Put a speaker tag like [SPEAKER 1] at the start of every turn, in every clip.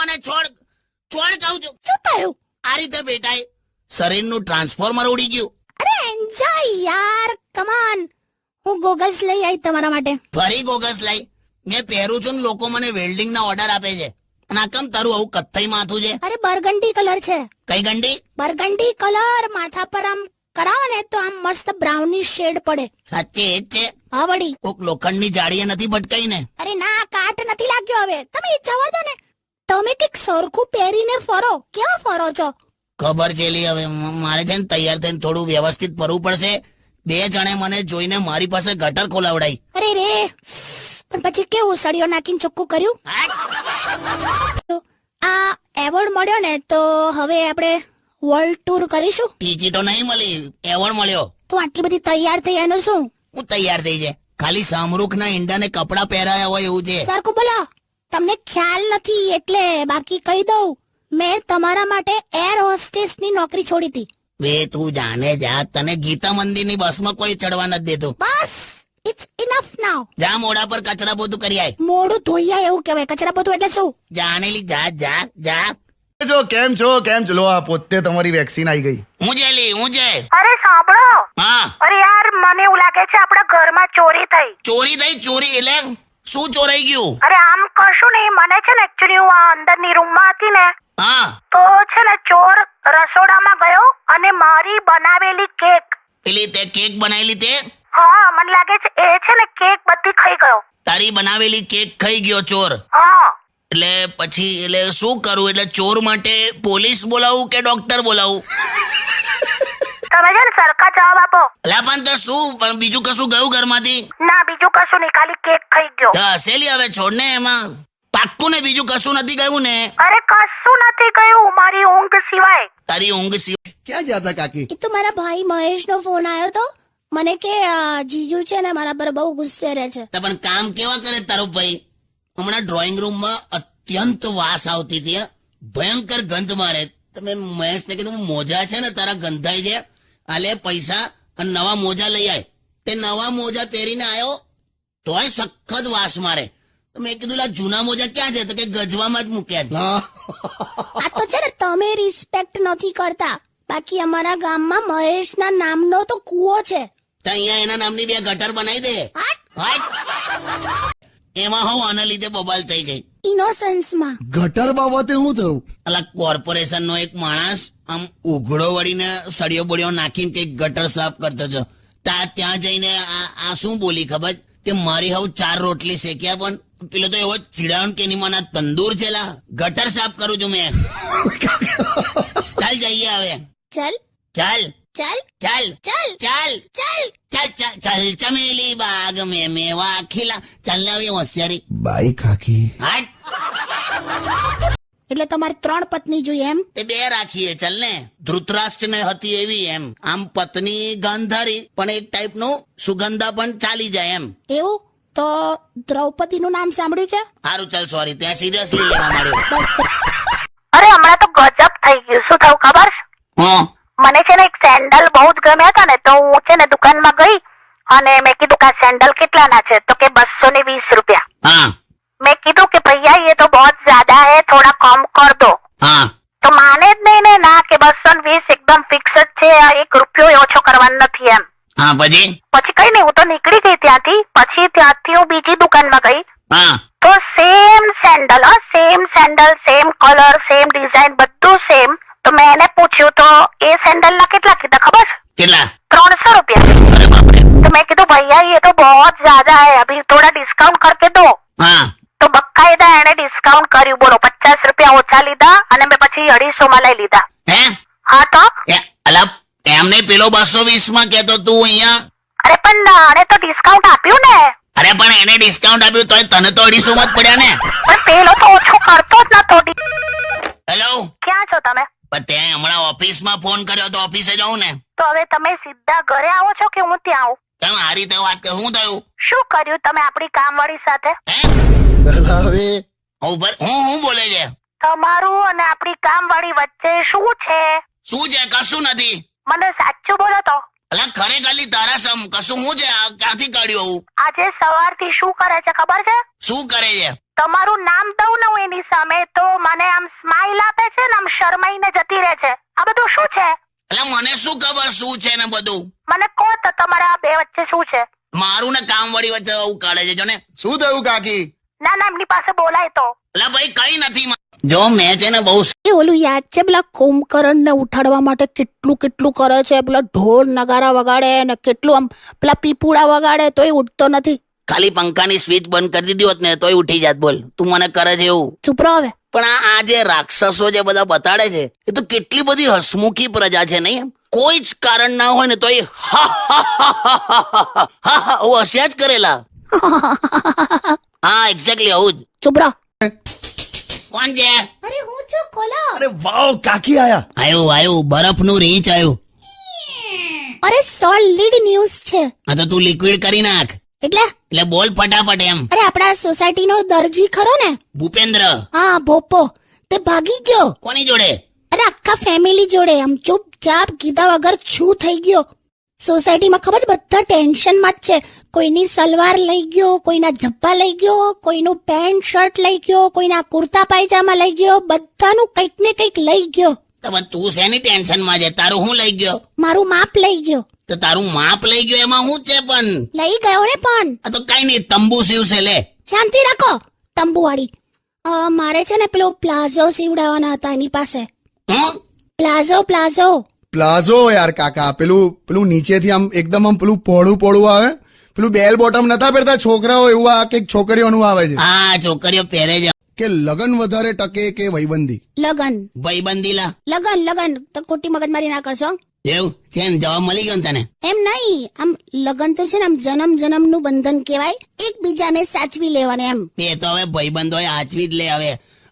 [SPEAKER 1] મને છોડ છોડ કહું છું.
[SPEAKER 2] શું થયું?
[SPEAKER 1] આ રીતે બેટાએ શરીરનું ટ્રાન્સફોર્મર ઉડી ગયું.
[SPEAKER 2] અરે એન્જોય યાર, કમ ઓન. હું ગોગલ્સ લઈ આવી તમારા માટે.
[SPEAKER 1] ફરી ગોગસ લઈ? મેં પહેરું છું ને લોકો મને વેલ્ડિંગના ઓર્ડર આપે છે. અને આ કેમ તારું આવું કથ્થઈ માથું છે?
[SPEAKER 2] અરે બરગંડી કલર છે.
[SPEAKER 1] કઈ ગંડી?
[SPEAKER 2] બરગંડી કલર માથા પર આમ કરાવો ને તો આમ મસ્ત બ્રાઉની શેડ પડે.
[SPEAKER 1] સાચે એ જ છે?
[SPEAKER 2] હા વળી.
[SPEAKER 1] કોક લોખંડની જાળીએ નથી ભટકાઈ ને?
[SPEAKER 2] અરે ના, કાટ નથી લાગ્યો. હવે તમે જવા દો ને. તમે કઈક સરખું પહેરીને ફરો. કેવા ફરો છો?
[SPEAKER 1] ખબર છે લી, હવે મારે છે ને તૈયાર થઈને થોડું વ્યવસ્થિત ફરવું પડશે. 2 જણે મને જોઈને મારી પાસે ગટર ખોલાવડાઈ.
[SPEAKER 2] અરે રે, પણ પછી કેવું સળિયો નાખીને ચોખ્ખું કર્યું? આ એવોર્ડ મળ્યો ને તો હવે આપણે વર્લ્ડ ટૂર કરીશું.
[SPEAKER 1] ટિકિટો નહીં મળી, એવોર્ડ મળ્યો.
[SPEAKER 2] તો આટલી બધી તૈયાર થઈ એનું શું?
[SPEAKER 1] હું તૈયાર થઈ જાય, ખાલી સામરૂખના ઈંડાને કપડા પહેરાયા હોય એવું છે.
[SPEAKER 2] સરખું બોલો. તમને ખ્યાલ નથી એટલે બાકી કહી દઉં. મેં તમારા માટે એર હોસ્ટેસની નોકરી છોડી હતી.
[SPEAKER 1] વે તું જાને જા, તને ગીતા મંદિરની બસમાં કોઈ ચડવા નથી દેતું.
[SPEAKER 2] બસ, ઇટ્સ ઇનફ નાઉ.
[SPEAKER 1] જા મોઢા પર કચરા પોતું કરી આય.
[SPEAKER 2] મોઢું ધોઈયા એવું કહેવાય. કચરા પોતું એટલે શું?
[SPEAKER 1] જાનેલી જા જા જા.
[SPEAKER 3] કેમ છો લો આ પોતે તમારી વેક્સિન આવી ગઈ.
[SPEAKER 1] હું જેલી હું જે.
[SPEAKER 4] અરે સાંભળો.
[SPEAKER 1] હા.
[SPEAKER 4] અરે યાર, મને એવું લાગે છે આપણા ઘરમાં ચોરી થઈ.
[SPEAKER 1] ચોરી થઈ? ચોરી એટલે શું ચોરાઈ ગયું?
[SPEAKER 4] અરે આમ કશું નહીં, મને છે ને એકચ્યુઅલી હું આ અંદરની રૂમમાં હતી ને
[SPEAKER 1] હા.
[SPEAKER 4] તો છે ને ચોર રસોડામાં ગયો અને મારી બનાવેલી કેક,
[SPEAKER 1] પેલી તે કેક બનાવેલી તે?
[SPEAKER 4] હા મને લાગે છે એ છે ને કેક બધી ખાઈ ગયો.
[SPEAKER 1] તારી બનાવેલી કેક ખાઈ ગયો ચોર?
[SPEAKER 4] હા.
[SPEAKER 1] એટલે પછી એટલે શું કરું? એટલે ચોર માટે પોલીસ બોલાવું કે ડોક્ટર બોલાવું?
[SPEAKER 4] તમે છે ને સરખા જવાબ આપો.
[SPEAKER 1] અલા પણ તો શું, પણ બીજું કશું ગયું ઘરમાંથી?
[SPEAKER 4] ના બીજું કશું નહીં, ખાલી કેક ખાઈ ગયો.
[SPEAKER 1] તો હસેલી હવે છોડ ને, એમાં પાક્કું ને બીજું કશું નથી ગયું ને?
[SPEAKER 4] અરે કશું નથી ગયું, મારી ઊંઘ સિવાય.
[SPEAKER 1] તારી ઊંઘ સિવાય?
[SPEAKER 3] ક્યાં ગયા હતા કાકી?
[SPEAKER 2] એ તો મારા ભાઈ મહેશનો ફોન આવ્યો તો. મને કે જીજુ છે ને મારા પર બહુ ગુસ્સે રહે છે.
[SPEAKER 1] તો પણ કામ કેવા કરે તારો ભાઈ? હમણાં ડ્રોઈંગ રૂમમાં અત્યંત વાસ આવતી હતી, ભયંકર ગંધ મારે. તમે મહેશને કીધું મોજા છે ને તારા ગંધાય છે, આલે પૈસા અને નવા મોજા લઈ આય. તે નવા મોજા પહેરીને આવ્યો તોય સખત વાસ મારે. તો મેં કીધું લા જૂના મોજા ક્યાં છે? તો કે ગજવામાં જ મૂક્યા છે.
[SPEAKER 2] આ તો છે ને તમે રિસ્પેક્ટ નથી કરતા. બાકી અમારા ગામમાં મહેશના નામનો તો કૂવો છે.
[SPEAKER 1] તો અહીંયા એના નામની 2 ગટર બનાવી દે. હાટ. એમાં હું આના લીધે બબાલ થઈ ગઈ.
[SPEAKER 2] ઇનોસન્સમાં.
[SPEAKER 3] ગટર બાબતે શું થયું?
[SPEAKER 1] અલા કોર્પોરેશન નો એક માણસ આમ ઉઘડો વળીને સળિયો બળિયો નાખીને કઈક ગટર સાફ કરતો હતો. ત્યાં જઈને આ શું બોલી ખબર? કે મારી હાવ 4 રોટલી શેક્યા, પણ પેલો તો એવો ચીડાણ કે એની મને તંદૂર છે લા. ગટર સાફ કરું છું મેં. ચાલ જઈએ હવે.
[SPEAKER 2] ચલ
[SPEAKER 1] ચાલ
[SPEAKER 2] ચલ
[SPEAKER 1] ચાલ
[SPEAKER 2] ચલ
[SPEAKER 1] ચાલ
[SPEAKER 2] ચલ
[SPEAKER 1] ચાલ ચાલ ચાલ ચમેલી બાગ મેં મેવા ખીલા. ચાલ ને આવી હોશિયારી.
[SPEAKER 3] બાઈ કાકી.
[SPEAKER 1] હાટ.
[SPEAKER 2] એટલે તમારે 3 પત્ની જોઈએ એમ?
[SPEAKER 1] તે 2 રાખીએ ચાલ ને. ધૃતરાષ્ટ્ર ને હતી એવી એમ. આમ પત્ની ગાંધારી પણ એક ટાઈપનું સુગંધા પણ ચાલી જાય એમ.
[SPEAKER 2] એવું તો દ્રૌપદીનું નામ સાંભળ્યું છે?
[SPEAKER 1] સારું ચાલ, સોરી, ત્યાં સિરિયસલી લેવા માંડ્યો.
[SPEAKER 2] બસ.
[SPEAKER 4] અરે હમણાં તો ગજબ થઈ ગયું. શું થયું ખબર છે?
[SPEAKER 1] હા.
[SPEAKER 4] મને છે ને એક સેન્ડલ બહુ જ ગમ્યા હતા ને, તો હું છે ને દુકાનમાં ગઈ અને મેં કીધું કે આ સેન્ડલ કેટલાના છે? તો કે 220 રૂપિયા.
[SPEAKER 1] હા.
[SPEAKER 4] मैं कीधु कि भैया ये तो बहुत ज्यादा है, थोड़ा कम कर दो.
[SPEAKER 1] हाँ.
[SPEAKER 4] तो माने જ નહીં ને ના કે 220 એકદમ ફિક્સ જ છે, 1 રૂપિયો ઓછો કરવાનો નથી એમ.
[SPEAKER 1] હા.
[SPEAKER 4] પછી કઈ નહીં, હું તો નીકળી ગઈ ત્યાંથી. પછી ત્યાંથી હું બીજી દુકાનમાં ગઈ.
[SPEAKER 1] હા.
[SPEAKER 4] તો same sandal, same colour, same design, બધું સેમ. તો મેં એને પૂછ્યું તો એ સેન્ડલ ના કેટલા કીધા ખબર છે?
[SPEAKER 1] કેટલા?
[SPEAKER 4] 300 रुपया.
[SPEAKER 1] अरे बाप रे.
[SPEAKER 4] तो मैं कीधु भैया ये तो बहुत ज्यादा है, अभी थोड़ा डिस्काउंट करके दो.
[SPEAKER 1] हाँ.
[SPEAKER 4] તો બકાયદા એને ડિસ્કાઉન્ટ કર્યું. બોલો, 50 રૂપિયા ઓછા લીધા અને મેં પછી 250 માં લઈ લીધા.
[SPEAKER 1] હે?
[SPEAKER 4] હા તો
[SPEAKER 1] અલા એમને પેલો 220 માં કેતો તું અહીંયા.
[SPEAKER 4] અરે પણ આને તો ડિસ્કાઉન્ટ આપ્યું ને.
[SPEAKER 1] અરે પણ એને ડિસ્કાઉન્ટ આપ્યું તોય તને તો 250 માં જ પડ્યા ને.
[SPEAKER 4] પણ પેલો તો ઓછો કરતો જ નતો.
[SPEAKER 1] હેલો,
[SPEAKER 4] ક્યાં છો તમે?
[SPEAKER 1] પણ ત્યાં હમણાં ઓફિસમાં ફોન કર્યો તો ઓફિસે જાઉં ને.
[SPEAKER 4] તો હવે તમે સીધા ઘરે આવો છો કે હું ત્યાં આવું?
[SPEAKER 1] તમે આ રીતે વાત કર. શું થયું?
[SPEAKER 4] શું કર્યું તમે આપણી કામવાળી સાથે?
[SPEAKER 1] હે?
[SPEAKER 3] હવે
[SPEAKER 1] હું બોલે છે?
[SPEAKER 4] તમારું અને આપણી કામવાળી વચ્ચે શું છે?
[SPEAKER 1] શું છે? કશું નથી.
[SPEAKER 4] મને સાચું બોલો તો.
[SPEAKER 1] અલા ખરેખર તારા સમ કશું હું છે? આ ક્યાંથી કાઢ્યું આવું?
[SPEAKER 4] આજે સવારથી શું કરે છે ખબર છે?
[SPEAKER 1] શું કરે છે?
[SPEAKER 4] તમારું નામ દઉં ને હું એની સામે તો મને આમ સ્માઈલ આપે છે ને આમ શરમાઈને જતી રહે છે. આ બધું શું છે?
[SPEAKER 1] એટલે મને શું ખબર શું છે ને બધું.
[SPEAKER 4] મને કહો તો તમારા આ બે વચ્ચે શું છે?
[SPEAKER 1] મારું ને કામ વાળી વચ્ચે આવું કાઢે છે જો ને.
[SPEAKER 3] શું થયું કાકી?
[SPEAKER 4] ના ના એમની પાસે બોલાય તો.
[SPEAKER 1] એટલે ભાઈ કઈ નથી. જો મેં છે ને બહુ
[SPEAKER 2] એ ઓલું યાદ છે પેલા કુંભકર્ણ ને ઉઠાડવા માટે કેટલું કેટલું કરે છે, પેલા ઢોલ નગારા વગાડે ને કેટલું આમ પેલા પીપુડા વગાડે તોય ઉઠતો નથી.
[SPEAKER 1] ખાલી પંખાની સ્વિચ બંધ કરી દીધી હોત ને તોય ઉઠી જાત. બોલ તું મને કરે છે એવું.
[SPEAKER 2] ચૂપ રહો હવે.
[SPEAKER 1] પણ આ જે રાક્ષસો જે બધા બતાડે છે એ તો કેટલી બધી હસમુખી પ્રજા છે નહીં. કોઈ જ કારણ ના હોય ને તો એ હસ્યા જ કરેલા. હા એક્ઝેક્ટલી આવું જ.
[SPEAKER 2] ચૂપ રહો.
[SPEAKER 1] કોણ છે?
[SPEAKER 2] અરે હું છું કોલો.
[SPEAKER 3] અરે વાવ કાકી આયા.
[SPEAKER 1] આયું બરફનું રીંચ આવ્યું.
[SPEAKER 2] અરે સોલિડ ન્યૂઝ છે.
[SPEAKER 1] આ તો તું લિક્વિડ કરી નાખ.
[SPEAKER 2] એટલે
[SPEAKER 1] બોલ ફટાફટ એમ.
[SPEAKER 2] અરે આપણા સોસાયટીનો દરજી ખરો ને,
[SPEAKER 1] ભૂપેન્દ્ર.
[SPEAKER 2] હા ભોપો, તે ભાગી ગયો.
[SPEAKER 1] કોની જોડે?
[SPEAKER 2] અરે આખા ફેમિલી જોડે આમ ચૂપચાપ કીધા વગર છું થઈ ગયો. સોસાયટીમાં ખબર છે બધા ટેન્શનમાં જ છે. કોઈની સલવાર લઈ ગયો, કોઈના જબ્બા લઈ ગયો, કોઈનું પેન્ટ શર્ટ લઈ ગયો, કોઈના કુર્તા પાયજામા લઈ ગયો, બધાનું કંઈક ને કંઈક લઈ ગયો.
[SPEAKER 1] તો પણ તું શેની ટેન્શનમાં છે? તારું શું લઈ ગયો?
[SPEAKER 2] મારું માપ લઈ ગયો.
[SPEAKER 1] તો તારું માપ લઈ ગયો એમાં શું છે? પણ
[SPEAKER 2] લઈ ગયો ને પણ.
[SPEAKER 1] આ તો કઈ નહીં, તંબુ સીવશે. લે
[SPEAKER 2] શાંતિ રાખો તંબુવાળી. મારે છે ને પેલો પ્લાઝો સીવડાવવાના હતા એની પાસે.
[SPEAKER 1] હું
[SPEAKER 2] પ્લાઝો
[SPEAKER 3] પ્લાઝો યાર કાકા, પેલું નીચેથી આમ એકદમ આમ પેલું પહોળું આવે, પેલું બેલ બોટમ નતા પહેરતા છોકરાઓ, એવું આ કઈક છોકરીઓનું આવે છે.
[SPEAKER 1] હા છોકરીઓ પહેરે છે.
[SPEAKER 3] કે લગન વધારે ટકે કે વયબંધી?
[SPEAKER 2] લગન
[SPEAKER 1] ભાઈબંધીલા
[SPEAKER 2] લગન તો ખોટી મગજમારી ના કરશો.
[SPEAKER 1] એવું છે ને? જવાબ મળી ગયો ને તને?
[SPEAKER 2] એમ નહીં, આમ લગન તો છે ને આમ જન્મનું બંધન કહેવાય, એકબીજાને સાચવી લેવાને એમ.
[SPEAKER 1] એ તો હવે ભાઈબંધ હોય આચવી જ લે.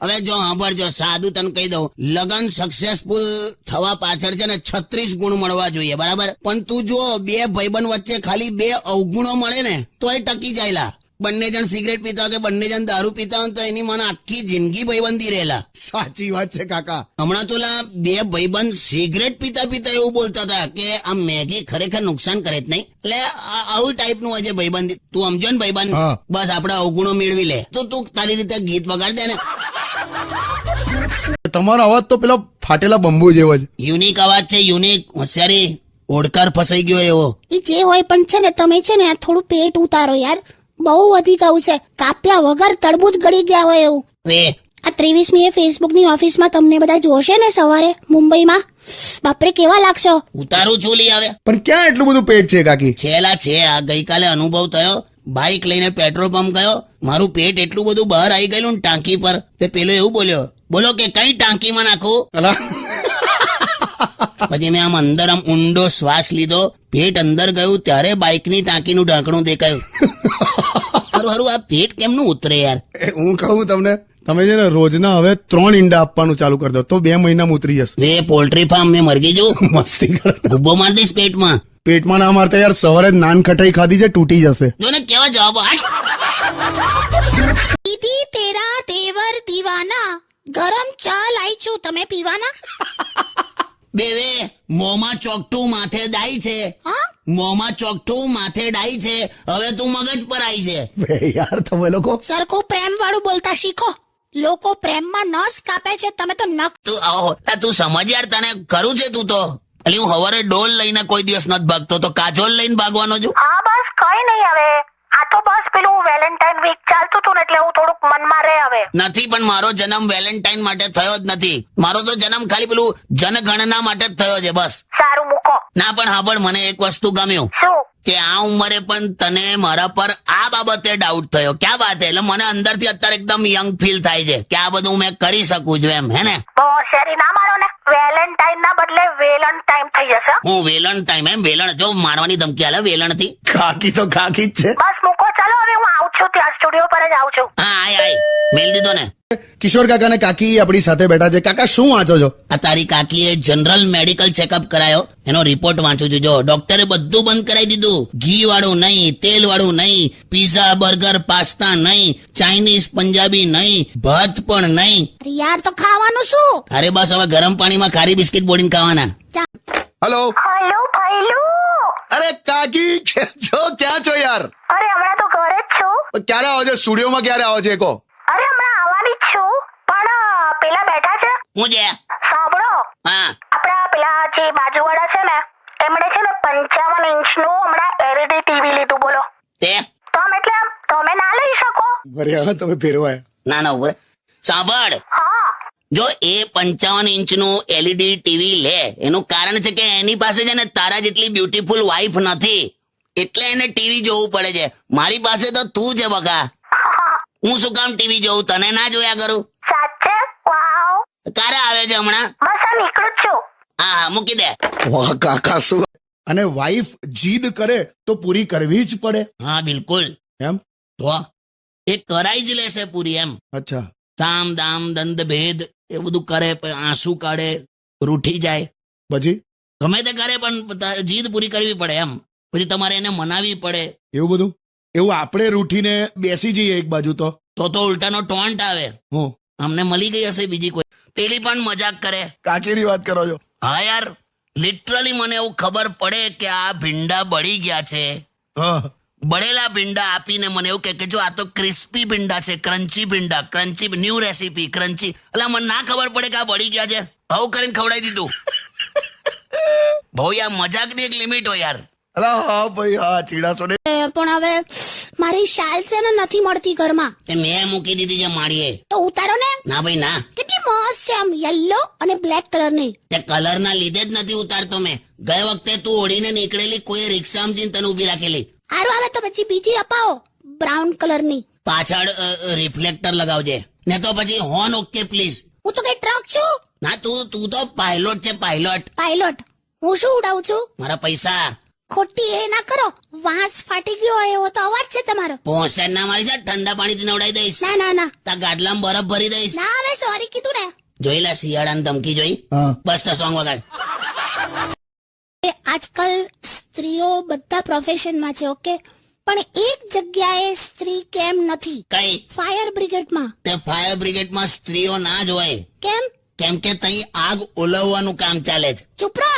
[SPEAKER 1] હવે જો સાંભળજો, સાદું તને કહી દઉં, લગન સક્સેસફુલ થવા પાછળ છે ને 36 ગુણ મળવા જોઈએ, બરાબર? પણ તું જો બે ભાઈબંધ વચ્ચે ખાલી 2 અવગુણો મળે ને તો એ ટકી જાયલા. બંને જણ સિગરેટ પીતા હોય કે બંને જણ દારૂ પીતા હોય તો એની મને આખી જિંદગી ભાઈબંધી રહેલા.
[SPEAKER 3] સાચી વાત છે કાકા.
[SPEAKER 1] હમણાં તો 2 ભાઈબંધ સિગરેટ પીતા એવું બોલતા હતા કે આ મેગી ખરેખર નુકસાન કરે જ નહીં. એટલે આવું ટાઈપનું હોય છે ભાઈબંધ. તું સમજો ને ભાઈબંધ?
[SPEAKER 3] હા.
[SPEAKER 1] બસ આપડા અવગુણો મેળવી લે. તો તું તારી રીતે ગીત વગાડ દે ને.
[SPEAKER 3] તમારો અવાજ તો પેલા ફાટેલા બંબુ જેવો છે.
[SPEAKER 1] યુનિક અવાજ છે, યુનિક. હોશિયારી ઓડકાર ફસાઈ ગયો એવો.
[SPEAKER 2] એ જે હોય પણ છે ને તમે છે ને આ થોડું પેટ ઉતારો યાર, બહુ વધી ગયું છે. કાપ્યા વગર તડબૂચ ગળી ગયા હોય એવું. આ 23મીએ ફેસબુકની ઓફિસમાં તમને બધા જોશે ને સવારે મુંબઈમાં, બાપરે કેવા લાગશો.
[SPEAKER 1] ઉતારું છું લી હવે.
[SPEAKER 3] પણ ક્યાં એટલું બધું પેટ છે કાકી?
[SPEAKER 1] છેલા છે. આ ગઈકાલે અનુભવ થયો. બાઇક લઈને પેટ્રોલ પંપ ગયો, મારું પેટ એટલું બધું બહાર આવી ગયેલું ને ટાંકી પર. તે પેલો એવું બોલો કે કઈ ટાંકીમાં નાખું.
[SPEAKER 3] અલા
[SPEAKER 1] પછી મેં આમ અંદર આમ ઊંડો શ્વાસ લીધો, પેટ અંદર ગયું ત્યારે બાઇકની ટાંકીનું ઢાંકણું દેખાયું. હારું આ પેટ કેમનું ઉતરે યાર?
[SPEAKER 3] હું કહું તમને, તમે છે ને રોજના હવે 3 ઈંડા આપવાનું ચાલુ કરી દો તો 2 મહિનામાં ઉતરી જશે.
[SPEAKER 1] વે પોલ્ટ્રી ફાર્મ મેં મરગી જવું.
[SPEAKER 3] મસ્તી કરે.
[SPEAKER 1] ઉભો માર દઈશ પેટમાં.
[SPEAKER 3] પેટમાં ના મારતા યાર, સવારે નાન ખટાઈ ખાધી છે, તૂટી જશે.
[SPEAKER 1] જો ને કેવા જવાબો.
[SPEAKER 2] દીદી તેરા તેવર દીવાના, ગરમ ચા લાઈ છું, તમે પીવાના?
[SPEAKER 1] બેવે મોંમાં ચોકઠું માથે ડાઈ છે.
[SPEAKER 2] હા
[SPEAKER 1] મોંમાં ચોકઠું માથે ડાઈ છે. હવે તું મગજ પર આવી છે.
[SPEAKER 3] બે યાર તમે લોકો
[SPEAKER 2] સરખું પ્રેમ વાળું બોલતા શીખો. લોકો પ્રેમમાં નસ કાપે છે, તમે તો નખ.
[SPEAKER 1] તું સમજ યાર, તને કરું છે તું તો. એટલે હું હવારે ડોલ લઈને કોઈ દિવસ નથી ભાગતો, તો કાજોલ લઈને ભાગવાનો છું.
[SPEAKER 4] હા બસ કઈ નહીં હવે. આ તો બસ પેલું વેલેન્ટાઇન વીક ચાલતું હતું ને એટલે હું થોડુંક મનમાં રહે હવે.
[SPEAKER 1] નથી, પણ મારો જન્મ વેલેન્ટાઇન માટે થયો જ નથી. મારો તો જન્મ ખાલી પેલું જનગણના માટે જ થયો છે બસ.
[SPEAKER 4] સારું મૂકો.
[SPEAKER 1] ના પણ હાંભળ, મને એક વસ્તુ ગમ્યું
[SPEAKER 4] શું?
[SPEAKER 1] કે આ ઉંમરે પણ તને મારા પર આ બાબતે ડાઉટ થયો. ક્યાં વાત? એટલે મને અંદરથી અત્યારે એકદમ યંગ ફીલ થાય છે કે આ બધું મેં કરી શકું છું એમ. હે ને?
[SPEAKER 4] બહુ શેરી ના મારો ને. વેલેન્ટાઇન ના બદલે વેલન ટાઈમ થઈ જશે.
[SPEAKER 1] હું વેલણ ટાઈમ એમ? વેલણ જો મારવાની ધમકી આલે વેલણ થી.
[SPEAKER 3] કાકી તો કાકી જ છે.
[SPEAKER 4] બસ મૂકો, ચાલો હવે હું આવું છું, ત્યાં સ્ટુડિયો પર જ આવું છું.
[SPEAKER 1] હા આય મેલ દીધો ને.
[SPEAKER 3] કિશોર કાકા ને કાકી આપણી સાથે બેઠા છે. કાકા શું વાંચો છો?
[SPEAKER 1] આ તારી કાકીએ જનરલ મેડિકલ ચેકઅપ કરાયો, એનો રિપોર્ટ વાંચું છું. જો ડોક્ટરે બધું બંધ કરાવી દીધું. ઘી વાળું નહીં, તેલ વાળું નહીં, પીઝા બર્ગર પાસ્તા નહીં, ચાઇનીઝ પંજાબી નહીં, ભાત પણ નહીં.
[SPEAKER 2] યાર તો ખાવાનું શું?
[SPEAKER 1] અરે બસ હવે ગરમ પાણીમાં ખારી બિસ્કિટ બોડીને ખાવાના.
[SPEAKER 3] હેલો.
[SPEAKER 4] હલો ભાઈલું.
[SPEAKER 3] અરે કાકી ક્યાં છો યાર?
[SPEAKER 4] અરે હમણાં તો ઘરે જ છું.
[SPEAKER 3] ક્યારે આવો છો? સ્ટુડિયોમાં ક્યારે આવો છો? કહો.
[SPEAKER 4] અરે હમણાં આવવાની જ છું, પણ પેલા બેઠા છે,
[SPEAKER 1] હું છે
[SPEAKER 4] સાંભળો.
[SPEAKER 1] હા
[SPEAKER 4] આપણા પેલા જે બાજુવાળા છે ને, એમણે છે ને 55 ઇંચનું હમણાં LED ટીવી લીધું. બોલો
[SPEAKER 1] તે
[SPEAKER 4] તો આમ એટલે આમ તમે ના લઈ શકો?
[SPEAKER 3] અરે હા તમે ફેરવાયા.
[SPEAKER 1] ના ના ઉપર સાંભળ,
[SPEAKER 4] હા
[SPEAKER 1] જો એ 55 ઇંચનું LED ટીવી લે એનું કારણ છે કે એની પાસે છે ને તારા જેટલી બ્યુટીફુલ વાઈફ નથી, એટલે એને ટીવી જોવું પડે છે. મારી પાસે તો તું છે બકા. હું શું કામ ટીવી જોઉં, તને ના જોયા કરું?
[SPEAKER 4] સાચે? વાવ.
[SPEAKER 1] ક્યારે આવે છે હમણાં?
[SPEAKER 4] બસ આ નીકળું જ છું.
[SPEAKER 1] હા હા મૂકી દે.
[SPEAKER 3] વાહ કાકા શું. અને વાઈફ જીદ કરે તો પૂરી કરવી જ પડે
[SPEAKER 1] હા બિલકુલ,
[SPEAKER 3] એમ.
[SPEAKER 1] તો એ કરાઈ જ લેશે પૂરી એમ.
[SPEAKER 3] અચ્છા.
[SPEAKER 1] સામ દામ દંડ ભેદ એ બધું કરે, પછી આંસુ કાઢે, રૂઠી જાય,
[SPEAKER 3] પછી
[SPEAKER 1] ગમે તે કરે પણ જીદ પૂરી કરવી પડે એમ. પછી તમારે એને મનાવી પડે.
[SPEAKER 3] એવું બધું. એવું આપણે રૂઠીને બેસી જઈએ એક બાજુ
[SPEAKER 1] તો ઉલટાનો ટોન્ટ આવે.
[SPEAKER 3] હું
[SPEAKER 1] અમને મળી ગઈ હશે બીજી કોઈ. પેલી પણ મજાક કરે.
[SPEAKER 3] કાકીની વાત કરો છો.
[SPEAKER 1] હા યાર, લિટરલી મને એવું ખબર પડે કે આ ભીંડા બળી ગયા છે,
[SPEAKER 3] હા
[SPEAKER 1] બળેલા ભીંડા આપીને મને એવું કે જો આ તો ક્રિસ્પી ભીંડા છે, ક્રન્ચી ભીંડા, ક્રન્ચી ન્યૂ રેસીપી ક્રન્ચી. એટલે મને ના ખબર પડે કે આ બળી ગયા છે, આવું કરીને ખવડાવી દીધું. બહુ યાર મજાકની એક લિમિટ હોય યાર.
[SPEAKER 3] અલા હા ભાઈ હા, ચીડાશો ને.
[SPEAKER 2] પણ હવે મારી શાલ છે ને નથી મળતી ઘરમાં,
[SPEAKER 1] એ મેં મૂકી દીધી છે માળીએ.
[SPEAKER 2] તો ઉતારો ને.
[SPEAKER 1] ના ભાઈ ના,
[SPEAKER 2] કેટલી મસ્ત છે આમ, યલો અને બ્લેક કલરની.
[SPEAKER 1] તે કલર ના લીધે જ નથી ઉતારતો મેં. ગઈ વખતે તું ઓઢીને નીકળેલી કોઈ રિક્ષા સમજીને તને ઉભી રાખેલી.
[SPEAKER 2] સારું આવે તો પછી બીજી અપાવો બ્રાઉન કલરની.
[SPEAKER 1] પાછળ રિફ્લેક્ટર લગાવજે, ને તો પછી હોર્ન ઓકે પ્લીઝ.
[SPEAKER 2] હું તો કઈ ટ્રક છું?
[SPEAKER 1] ના તું તો પાયલોટ છે, પાયલોટ.
[SPEAKER 2] પાયલોટ? હું શું ઉડાવું છું?
[SPEAKER 1] મારા પૈસા
[SPEAKER 2] ખોટી એ ના કરો, વાંસ ફાટી ગયો હોય એવો તો અવાજ છે તમારો.
[SPEAKER 1] પોસેટ ના મારી જા, ઠંડા પાણીથી નવડાવી દઈશ.
[SPEAKER 2] ના ના ના
[SPEAKER 1] તા ગાડલામાં બરફ ભરી દઈશ.
[SPEAKER 2] ના, હવે સોરી કીધું ને.
[SPEAKER 1] જોઈ લે શિયાળાની ધમકી જોઈ.
[SPEAKER 3] હા
[SPEAKER 1] બસ તો સોંગ વગાડ.
[SPEAKER 2] એ આજકાલ સ્ત્રીઓ બધા પ્રોફેશનમાં છે, ઓકે, પણ એક જગ્યાએ સ્ત્રી કેમ નથી?
[SPEAKER 1] કઈ?
[SPEAKER 2] ફાયર બ્રિગેડમાં.
[SPEAKER 1] તે ફાયર બ્રિગેડમાં સ્ત્રીઓ ના જ હોય,
[SPEAKER 2] કેમ?
[SPEAKER 1] કેમ કે તઈ આગ ઓલવવાનું કામ ચાલે છે.
[SPEAKER 2] ચૂપ રહો.